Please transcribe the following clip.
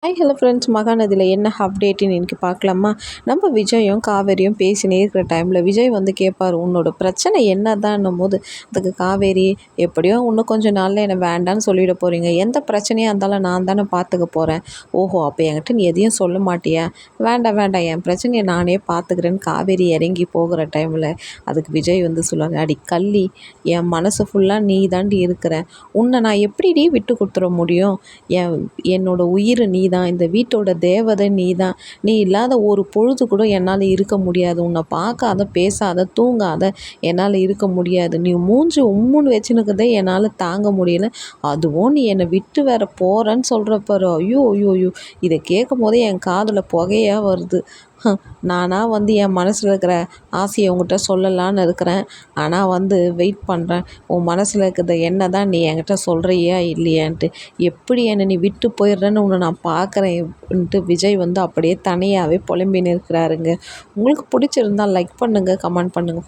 Hello friends, மகாநதியில் என்ன அப்டேட்டுன்னு இன்றைக்கி பார்க்கலாமா? நம்ம விஜயும் காவேரியும் பேசினே இருக்கிற டைமில் விஜய் வந்து கேட்பார், உன்னோட பிரச்சனை என்ன தான்னும் போது அதுக்கு காவேரி, எப்படியோ இன்னும் கொஞ்சம் நாளில் என்னை வேண்டான்னு சொல்லிட போகிறீங்க, எந்த பிரச்சனையாக இருந்தாலும் நான் தானே பார்த்துக்க போகிறேன். ஓஹோ, அப்போ என்கிட்ட நீ எதையும் சொல்ல மாட்டியா? வேண்டாம் வேண்டாம், என் பிரச்சனையை நானே பார்த்துக்கிறேன்னு காவேரி இறங்கி போகிற டைமில் அதுக்கு விஜய் வந்து சொல்லுவாங்க, அடி கள்ளி, என் மனசு ஃபுல்லாக நீ தாண்டி இருக்கிற, உன்னை நான் எப்படிடி விட்டு கொடுத்துட முடியும்? என்னோட உயிர் நீ தான், இந்த வீட்டோட தேவதை நீ தான், நீ இல்லாத ஒரு பொழுது கூட என்னால் இருக்க முடியாது, உன்னை பார்க்காத பேசாத தூங்காத என்னால் இருக்க முடியாது, நீ மூஞ்சி உம்முன்னு வச்சுன்னுக்கிறதே என்னால் தாங்க முடியல, அதுவும் நீ என்னை விட்டு வேற போகிறேன்னு சொல்கிற பாரு. ஐயோ ஐயோ ஐயோ, இதை கேட்கும் போதே என் காதில் புகையாக வருது. நானாக வந்து என் மனசில் இருக்கிற ஆசையை உங்கள்கிட்ட சொல்லலான்னு இருக்கிறேன், ஆனால் வந்து வெயிட் பண்ணுறேன், உன் மனசில் இருக்கிறத என்ன தான் நீ என்கிட்ட சொல்கிறியா இல்லையான்ட்டு, எப்படி என்னை நீ விட்டு போயிடுறேன்னு உன்னை நான் பார்க்குறேன்ட்டு விஜய் வந்து அப்படியே தனியாகவே புலம்பின்னு இருக்கிறாருங்க. உங்களுக்கு பிடிச்சிருந்தால் லைக் பண்ணுங்கள், கமெண்ட் பண்ணுங்கள்.